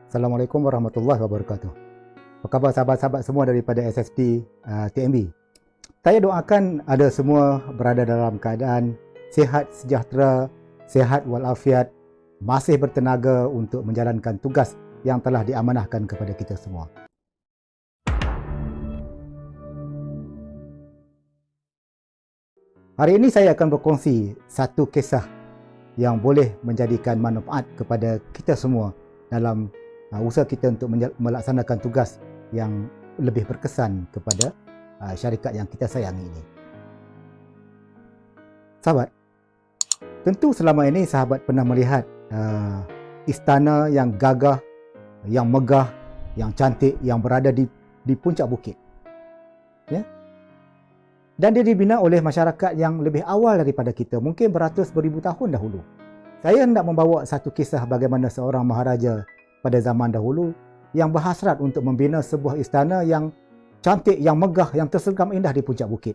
Assalamualaikum warahmatullahi wabarakatuh. Apa khabar sahabat-sahabat semua daripada SSP TMB? Saya doakan ada semua berada dalam keadaan sihat sejahtera, sihat walafiat, masih bertenaga untuk menjalankan tugas yang telah diamanahkan kepada kita semua. Hari ini saya akan berkongsi satu kisah yang boleh menjadikan manfaat kepada kita semua dalam usaha kita untuk melaksanakan tugas yang lebih berkesan kepada syarikat yang kita sayangi ini. Sahabat, tentu selama ini sahabat pernah melihat istana yang gagah, yang megah, yang cantik, yang berada di puncak bukit. Ya? Dan dia dibina oleh masyarakat yang lebih awal daripada kita, mungkin beratus beribu tahun dahulu. Saya hendak membawa satu kisah bagaimana seorang maharaja pada zaman dahulu yang berhasrat untuk membina sebuah istana yang cantik, yang megah, yang tersergam indah di puncak bukit.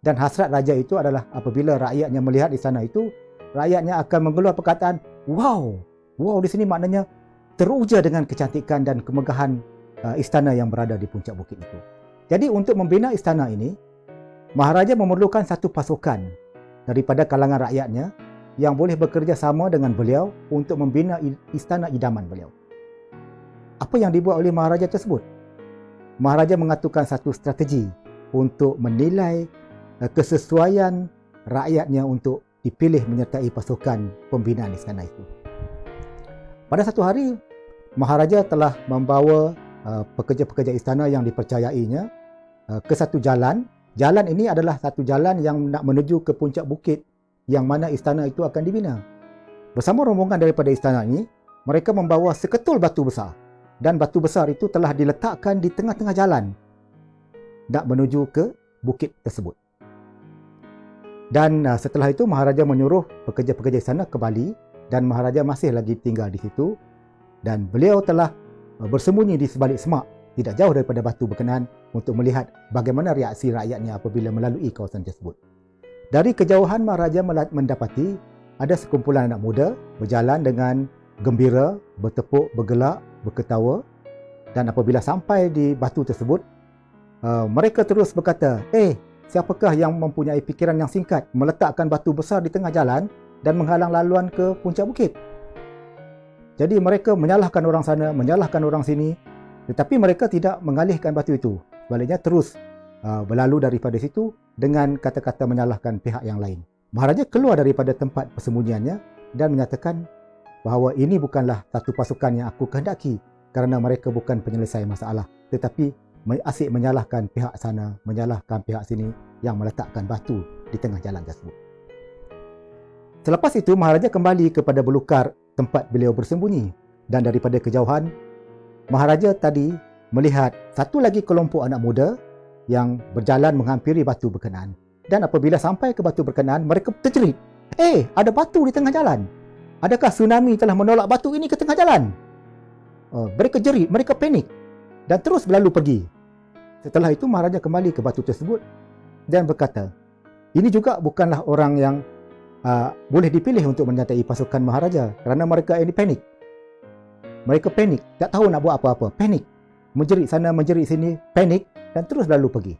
Dan hasrat raja itu adalah apabila rakyatnya melihat istana itu, rakyatnya akan mengeluar perkataan, wow, di sini maknanya teruja dengan kecantikan dan kemegahan istana yang berada di puncak bukit itu. Jadi untuk membina istana ini, maharaja memerlukan satu pasukan daripada kalangan rakyatnya yang boleh bekerja sama dengan beliau untuk membina istana idaman beliau. Apa yang dibuat oleh maharaja tersebut? Maharaja mengaturkan satu strategi untuk menilai kesesuaian rakyatnya untuk dipilih menyertai pasukan pembinaan istana itu. Pada satu hari, maharaja telah membawa pekerja-pekerja istana yang dipercayainya ke satu jalan. Jalan ini adalah satu jalan yang nak menuju ke puncak bukit yang mana istana itu akan dibina. Bersama rombongan daripada istana ini, mereka membawa seketul batu besar. Dan batu besar itu telah diletakkan di tengah-tengah jalan nak menuju ke bukit tersebut. Dan setelah itu maharaja menyuruh pekerja-pekerja istana kembali dan maharaja masih lagi tinggal di situ dan beliau telah bersembunyi di sebalik semak tidak jauh daripada batu berkenaan untuk melihat bagaimana reaksi rakyatnya apabila melalui kawasan tersebut. Dari kejauhan maharaja mendapati ada sekumpulan anak muda berjalan dengan gembira, bertepuk, bergelak, berketawa, dan apabila sampai di batu tersebut, mereka terus berkata, siapakah yang mempunyai fikiran yang singkat meletakkan batu besar di tengah jalan dan menghalang laluan ke puncak bukit? Jadi mereka menyalahkan orang sana, menyalahkan orang sini, tetapi mereka tidak mengalihkan batu itu. Sebaliknya terus berlalu daripada situ dengan kata-kata menyalahkan pihak yang lain. Maharaja keluar daripada tempat persembunyiannya dan menyatakan bahawa ini bukanlah satu pasukan yang aku kehendaki kerana mereka bukan penyelesai masalah, tetapi asyik menyalahkan pihak sana, menyalahkan pihak sini yang meletakkan batu di tengah jalan tersebut. Selepas itu, maharaja kembali kepada belukar tempat beliau bersembunyi dan daripada kejauhan, maharaja tadi melihat satu lagi kelompok anak muda yang berjalan menghampiri batu berkenaan. Dan apabila sampai ke batu berkenaan, mereka terjerit, ada batu di tengah jalan. Adakah tsunami telah menolak batu ini ke tengah jalan? Mereka jerit, mereka panik dan terus berlalu pergi. Setelah itu maharaja kembali ke batu tersebut dan berkata, ini juga bukanlah orang yang boleh dipilih untuk menyertai pasukan maharaja kerana mereka ini panik. Mereka panik, tak tahu nak buat apa-apa, panik. Menjerit sana, menjerit sini, panik dan terus berlalu pergi.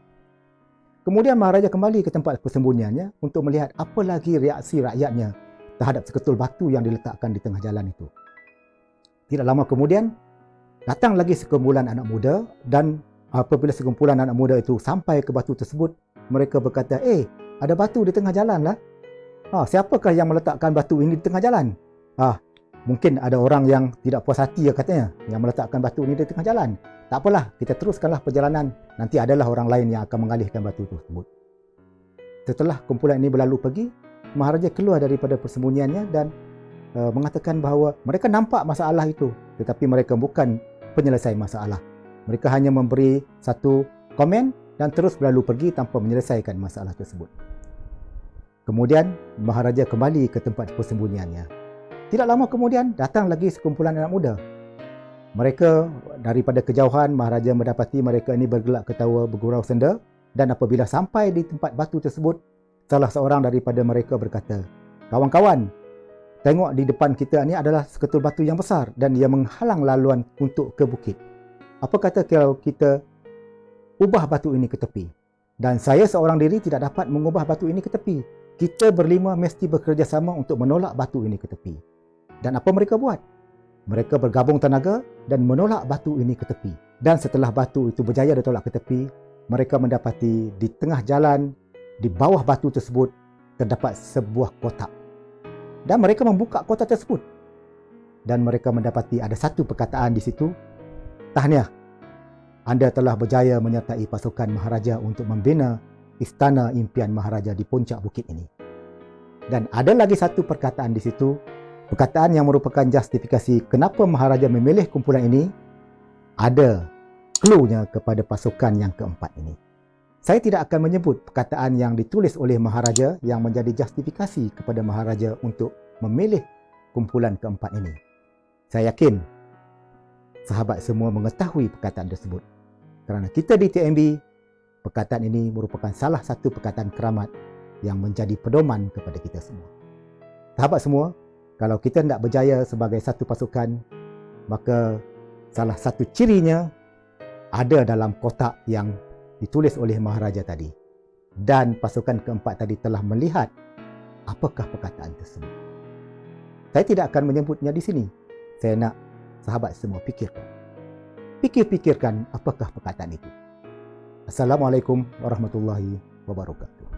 Kemudian maharaja kembali ke tempat persembunyiannya untuk melihat apa lagi reaksi rakyatnya terhadap seketul batu yang diletakkan di tengah jalan itu. Tidak lama kemudian, datang lagi sekumpulan anak muda dan apabila sekumpulan anak muda itu sampai ke batu tersebut, mereka berkata, ada batu di tengah jalan lah. Siapakah yang meletakkan batu ini di tengah jalan? Mungkin ada orang yang tidak puas hati katanya, yang meletakkan batu ini di tengah jalan. Tak apalah, kita teruskanlah perjalanan. Nanti adalah orang lain yang akan mengalihkan batu tersebut. Setelah kumpulan ini berlalu pergi, maharaja keluar daripada persembunyiannya dan mengatakan bahawa mereka nampak masalah itu, tetapi mereka bukan penyelesai masalah. Mereka hanya memberi satu komen dan terus berlalu pergi tanpa menyelesaikan masalah tersebut. Kemudian maharaja kembali ke tempat persembunyiannya. Tidak lama kemudian datang lagi sekumpulan anak muda. Mereka daripada kejauhan, maharaja mendapati mereka ini bergelak ketawa, bergurau senda, dan apabila sampai di tempat batu tersebut, salah seorang daripada mereka berkata, kawan-kawan, tengok di depan kita ni adalah seketul batu yang besar dan ia menghalang laluan untuk ke bukit. Apa kata kalau kita ubah batu ini ke tepi? Dan saya seorang diri tidak dapat mengubah batu ini ke tepi. Kita berlima mesti bekerjasama untuk menolak batu ini ke tepi. Dan apa mereka buat? Mereka bergabung tenaga dan menolak batu ini ke tepi. Dan setelah batu itu berjaya ditolak ke tepi, mereka mendapati di tengah jalan, di bawah batu tersebut, terdapat sebuah kotak. Dan mereka membuka kotak tersebut. Dan mereka mendapati ada satu perkataan di situ, "Tahniah, Anda telah berjaya menyertai pasukan Maharaja untuk membina istana impian Maharaja di puncak bukit ini." Dan ada lagi satu perkataan di situ, perkataan yang merupakan justifikasi kenapa Maharaja memilih kumpulan ini, ada cluenya kepada pasukan yang keempat ini. Saya tidak akan menyebut perkataan yang ditulis oleh Maharaja yang menjadi justifikasi kepada Maharaja untuk memilih kumpulan keempat ini. Saya yakin sahabat semua mengetahui perkataan tersebut. Kerana kita di TMB, perkataan ini merupakan salah satu perkataan keramat yang menjadi pedoman kepada kita semua. Sahabat semua, kalau kita tidak berjaya sebagai satu pasukan, maka salah satu cirinya ada dalam kotak yang ditulis oleh Maharaja tadi. Dan pasukan keempat tadi telah melihat apakah perkataan tersebut. Saya tidak akan menyebutnya di sini. Saya nak sahabat semua fikirkan. Fikirkan apakah perkataan itu. Assalamualaikum warahmatullahi wabarakatuh.